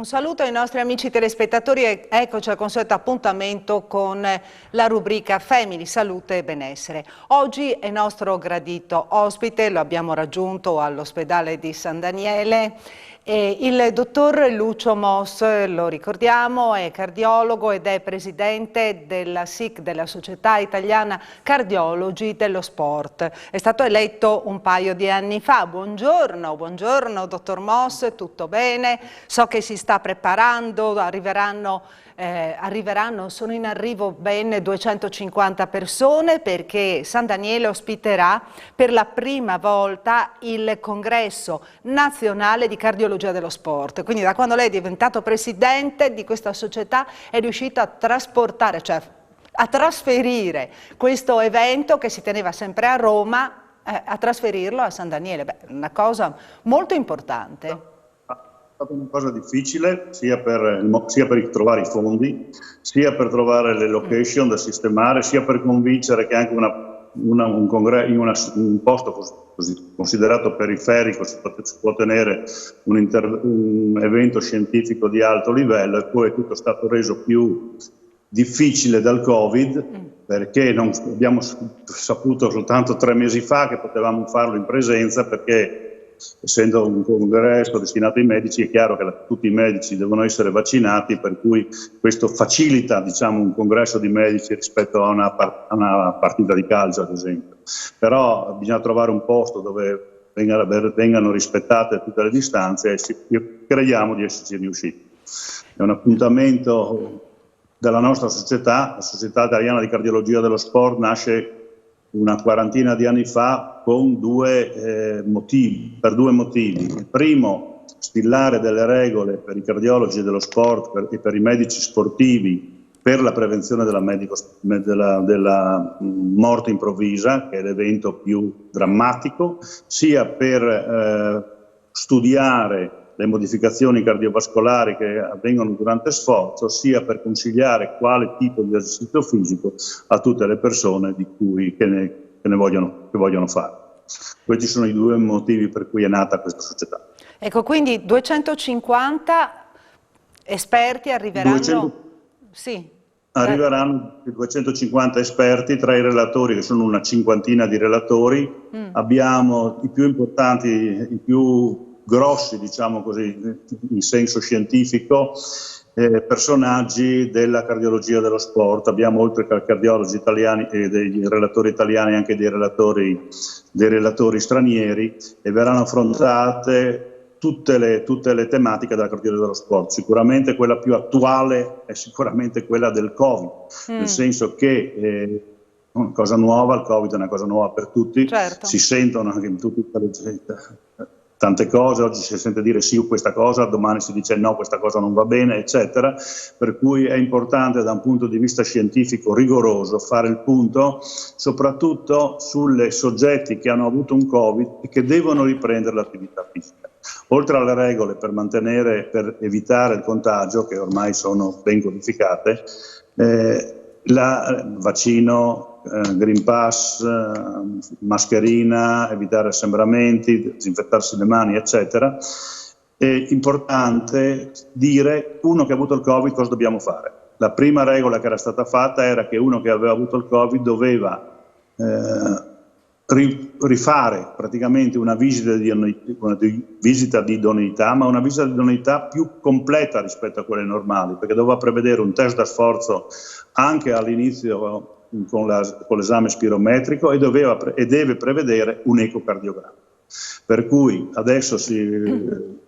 Un saluto ai nostri amici telespettatori e eccoci al consueto appuntamento con la rubrica Family, Salute e Benessere. Oggi è nostro gradito ospite, lo abbiamo raggiunto all'ospedale di San Daniele, il dottor Lucio Moss, lo ricordiamo, è cardiologo ed è presidente della SIC, della Società Italiana Cardiologi dello Sport. È stato eletto un paio di anni fa. Buongiorno, buongiorno dottor Moss, tutto bene? So che si sta preparando, arriveranno, sono in arrivo ben 250 persone perché San Daniele ospiterà per la prima volta il congresso nazionale di cardiologia dello sport. Quindi da quando lei è diventato presidente di questa società è riuscito a trasportare, cioè a trasferire questo evento che si teneva sempre a Roma, a trasferirlo a San Daniele. Beh, una cosa molto importante. È stata una cosa difficile sia per trovare i fondi, sia per trovare le location da sistemare, sia per convincere che anche un posto così considerato periferico si può tenere un evento scientifico di alto livello, e poi tutto è stato reso più difficile dal Covid, perché non abbiamo saputo soltanto 3 mesi fa che potevamo farlo in presenza, perché essendo un congresso destinato ai medici è chiaro che tutti i medici devono essere vaccinati, per cui questo facilita, diciamo, un congresso di medici rispetto a una partita di calcio, ad esempio. Però bisogna trovare un posto dove vengano rispettate tutte le distanze e crediamo di esserci riusciti. È un appuntamento della nostra società, la Società Italiana di Cardiologia dello Sport nasce una quarantina di anni fa con per due motivi. Il primo, stillare delle regole per i cardiologi dello sport e per i medici sportivi per la prevenzione della morte improvvisa, che è l'evento più drammatico, sia per studiare le modificazioni cardiovascolari che avvengono durante sforzo, sia per consigliare quale tipo di esercizio fisico a tutte le persone che vogliono fare. Questi sono i 2 motivi per cui è nata questa società. Ecco, quindi 250 esperti arriveranno? Sì. Arriveranno 250 esperti, tra i relatori, che sono una cinquantina di relatori. Abbiamo i più importanti, i più grossi, diciamo così, in senso scientifico, personaggi della cardiologia dello sport. Abbiamo, oltre che cardiologi italiani e dei relatori italiani, anche dei relatori stranieri, e verranno affrontate tutte le tematiche della cardiologia dello sport. Sicuramente quella più attuale è sicuramente quella del Covid, nel senso che è una cosa nuova, il Covid è una cosa nuova per tutti, certo. Si sentono anche in tante cose, oggi si sente dire sì questa cosa, domani si dice no, questa cosa non va bene, eccetera, per cui è importante da un punto di vista scientifico rigoroso fare il punto soprattutto sulle soggetti che hanno avuto un Covid e che devono riprendere l'attività fisica. Oltre alle regole per evitare il contagio, che ormai sono ben codificate, vaccino, Green Pass, mascherina, evitare assembramenti, disinfettarsi le mani, eccetera. È importante dire, uno che ha avuto il Covid, cosa dobbiamo fare? La prima regola che era stata fatta era che uno che aveva avuto il Covid doveva rifare praticamente una visita di idoneità, ma una visita di idoneità più completa rispetto a quelle normali, perché doveva prevedere un test da sforzo anche all'inizio con l'esame spirometrico e deve prevedere un ecocardiogramma. Per cui adesso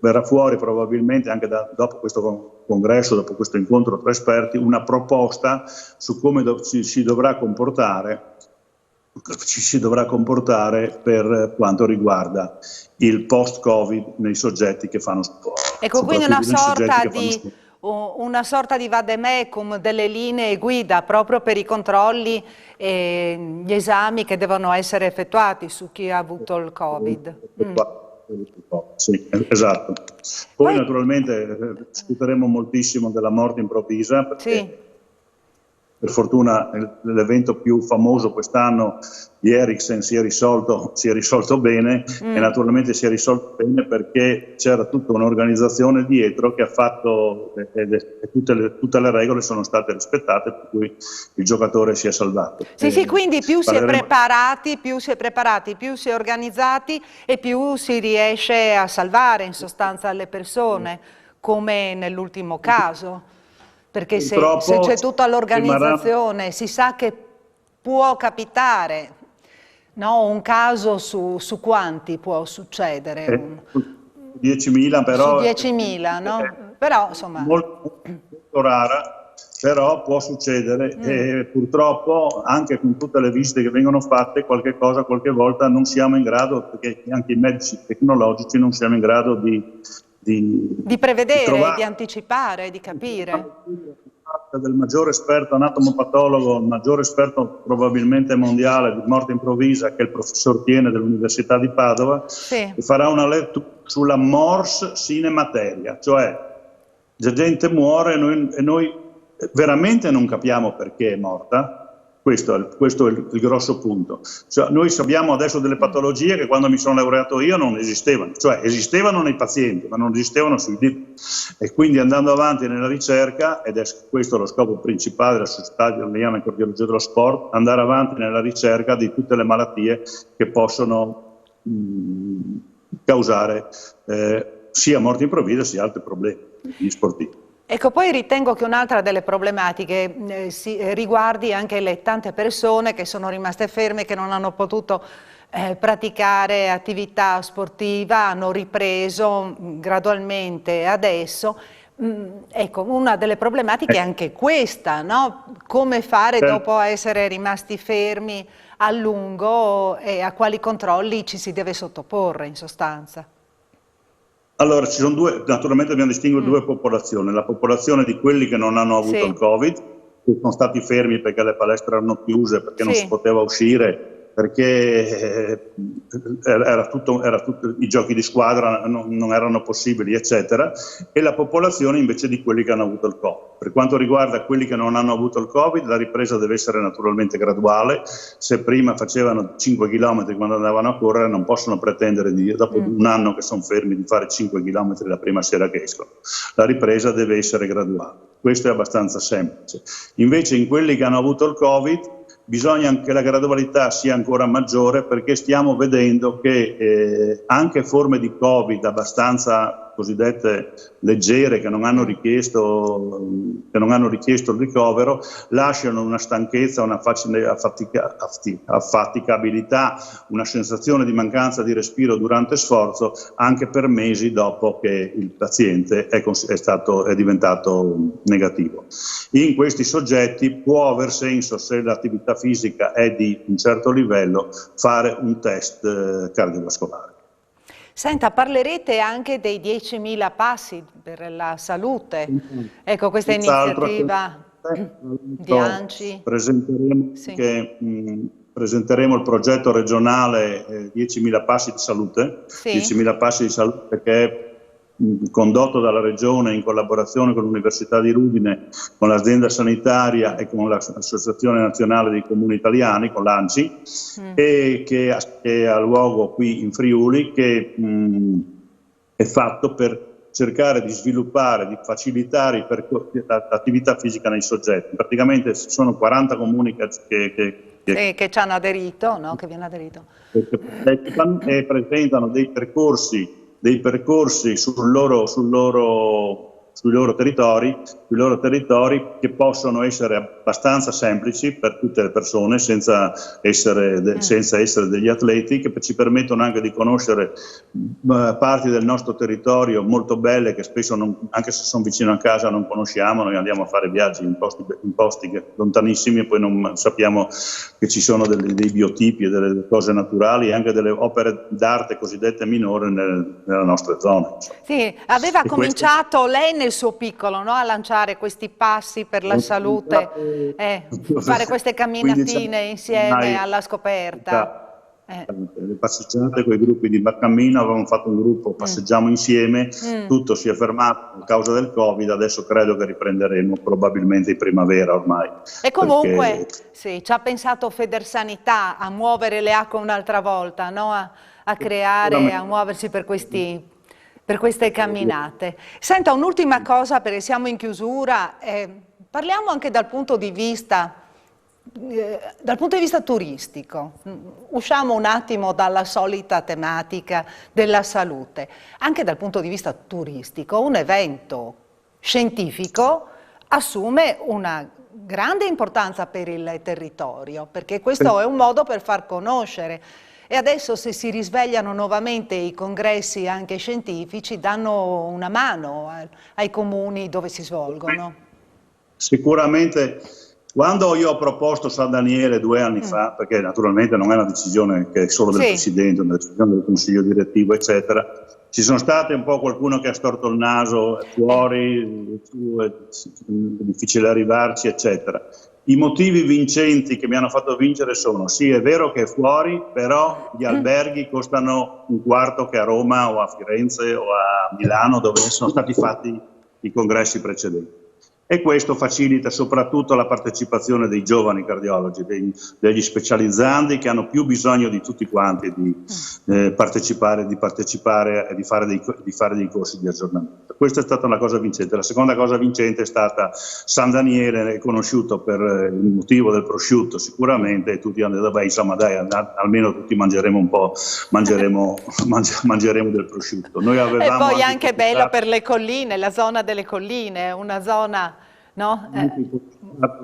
verrà fuori probabilmente anche dopo questo congresso, dopo questo incontro tra esperti, una proposta su come ci si dovrà comportare per quanto riguarda il post-Covid nei soggetti che fanno sport. Ecco, quindi una sorta di vademecum, delle linee guida proprio per i controlli e gli esami che devono essere effettuati su chi ha avuto il Covid. Sì, esatto. Poi naturalmente discuteremo moltissimo della morte improvvisa, perché per fortuna l'evento più famoso quest'anno di Ericsson si è risolto bene e naturalmente si è risolto bene perché c'era tutta un'organizzazione dietro che ha fatto e tutte le regole sono state rispettate, per cui il giocatore si è salvato. Sì, quindi più si è preparati, più si è organizzati e più si riesce a salvare in sostanza le persone, come nell'ultimo caso. Perché se c'è tutta l'organizzazione, si sa che può capitare, no? Un caso su quanti può succedere? 10.000 però. Su 10.000, no? Però insomma. Molto rara, però può succedere e purtroppo anche con tutte le visite che vengono fatte qualche volta non siamo in grado, perché anche i medici tecnologici non siamo in grado di prevedere, di anticipare, di capire. Del maggiore esperto anatomopatologo, il maggiore esperto probabilmente mondiale di morte improvvisa, che è il professor Tiene dell'Università di Padova, che farà una lettura sulla mors sine materia, cioè la gente muore e noi veramente non capiamo perché è morta. Questo è il grosso punto. Cioè, noi sappiamo adesso delle patologie che quando mi sono laureato io non esistevano, cioè esistevano nei pazienti, ma non esistevano sui libri. E quindi andando avanti nella ricerca, ed è questo lo scopo principale della Società Italiana di Cardiologia dello Sport, andare avanti nella ricerca di tutte le malattie che possono causare sia morte improvvisa sia altri problemi sportivi. Ecco, poi ritengo che un'altra delle problematiche riguardi anche le tante persone che sono rimaste ferme, che non hanno potuto praticare attività sportiva, hanno ripreso gradualmente adesso. Ecco, una delle problematiche è anche questa, no? Come fare dopo essere rimasti fermi a lungo e a quali controlli ci si deve sottoporre in sostanza? Allora, ci sono naturalmente dobbiamo distinguere due popolazioni, la popolazione di quelli che non hanno avuto il Covid, che sono stati fermi perché le palestre erano chiuse, perché non si poteva uscire, perché i giochi di squadra non erano possibili, eccetera, e la popolazione invece di quelli che hanno avuto il Covid. Per quanto riguarda quelli che non hanno avuto il Covid, la ripresa deve essere naturalmente graduale. Se prima facevano 5 km quando andavano a correre, non possono pretendere dopo un anno che sono fermi di fare 5 km la prima sera che escono. La ripresa deve essere graduale. Questo è abbastanza semplice. Invece in quelli che hanno avuto il Covid bisogna che la gradualità sia ancora maggiore, perché stiamo vedendo che anche forme di Covid abbastanza cosiddette leggere, che non hanno richiesto il ricovero, lasciano una stanchezza, una facile affaticabilità, una sensazione di mancanza di respiro durante sforzo anche per mesi dopo che il paziente è diventato negativo. In questi soggetti può aver senso, se l'attività fisica è di un certo livello, fare un test cardiovascolare. Senta, parlerete anche dei 10.000 passi per la salute. Ecco, questa iniziativa di ANCI. Presenteremo il progetto regionale 10.000 passi di salute, 10.000 passi di salute, che è condotto dalla Regione in collaborazione con l'Università di Udine, con l'azienda sanitaria e con l'Associazione Nazionale dei Comuni Italiani, con l'ANCI, e che ha luogo qui in Friuli, che è fatto per cercare di sviluppare, di facilitare l'attività fisica nei soggetti. Praticamente sono 40 comuni che ci hanno aderito, no? Che vi hanno aderito. E presentano dei percorsi sui loro territori che possono essere abbastanza semplici per tutte le persone, senza essere degli atleti, che ci permettono anche di conoscere parti del nostro territorio molto belle che spesso, anche se sono vicino a casa, non conosciamo. Noi andiamo a fare viaggi in posti lontanissimi e poi non sappiamo che ci sono dei biotipi e delle cose naturali e anche delle opere d'arte cosiddette minori nella nostra zona. Sì, aveva cominciato lei nel suo piccolo, no? A lanciare questi passi per la salute, fare queste camminatine insieme alla scoperta. le passeggiate con i gruppi di barcammino, avevamo fatto un gruppo, passeggiamo insieme, tutto si è fermato a causa del Covid, adesso credo che riprenderemo probabilmente in primavera ormai. E comunque sì, ci ha pensato Federsanità a muovere le acque un'altra volta, no? a creare, a muoversi per queste camminate. Senta, un'ultima cosa perché siamo in chiusura, parliamo anche dal punto di vista turistico, usciamo un attimo dalla solita tematica della salute, anche dal punto di vista turistico un evento scientifico assume una grande importanza per il territorio, perché questo è un modo per far conoscere. E adesso se si risvegliano nuovamente i congressi anche scientifici, danno una mano ai comuni dove si svolgono. Sicuramente, quando io ho proposto San Daniele 2 anni fa, perché naturalmente non è una decisione che è solo del Presidente, è una decisione del Consiglio direttivo, eccetera, ci sono state un po' qualcuno che ha storto il naso, è fuori, è difficile arrivarci, eccetera. I motivi vincenti che mi hanno fatto vincere sono: sì, è vero che è fuori, però gli alberghi costano un quarto che a Roma o a Firenze o a Milano, dove sono stati fatti i congressi precedenti. E questo facilita soprattutto la partecipazione dei giovani cardiologi, degli specializzandi che hanno più bisogno di tutti quanti di partecipare e di fare dei corsi di aggiornamento. Questa è stata una cosa vincente. La seconda cosa vincente è stata San Daniele, conosciuto per il motivo del prosciutto sicuramente, e tutti hanno detto, beh, insomma dai, almeno tutti mangeremo un po', mangeremo del prosciutto. Noi avevamo e poi anche bello per le colline, la zona delle colline, una zona... No?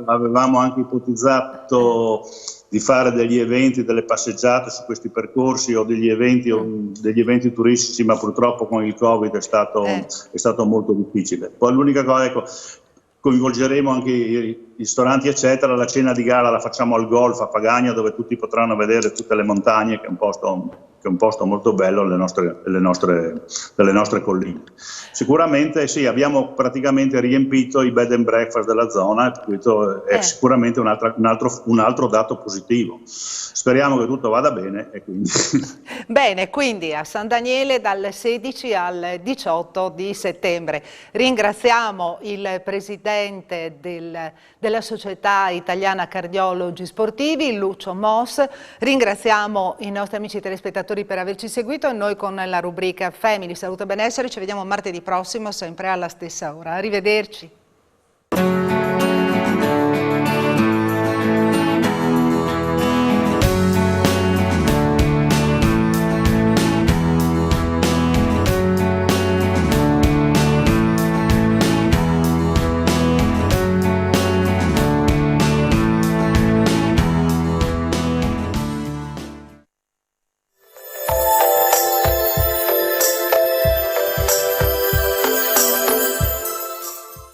Avevamo anche ipotizzato di fare degli eventi, delle passeggiate su questi percorsi o degli eventi turistici, ma purtroppo con il Covid è stato molto difficile. Poi l'unica cosa, ecco, coinvolgeremo anche i ristoranti eccetera, la cena di gala la facciamo al golf a Pagagna, dove tutti potranno vedere tutte le montagne, che è un posto molto bello delle nostre colline. Sicuramente sì, abbiamo praticamente riempito i bed and breakfast della zona, e questo è sicuramente un altro dato positivo. Speriamo che tutto vada bene. E quindi... Bene, quindi a San Daniele dal 16 al 18 di settembre. Ringraziamo il presidente della Società Italiana Cardiologi Sportivi, Lucio Moss, ringraziamo i nostri amici telespettatori per averci seguito e noi con la rubrica Family, Salute e Benessere ci vediamo martedì prossimo sempre alla stessa ora. Arrivederci.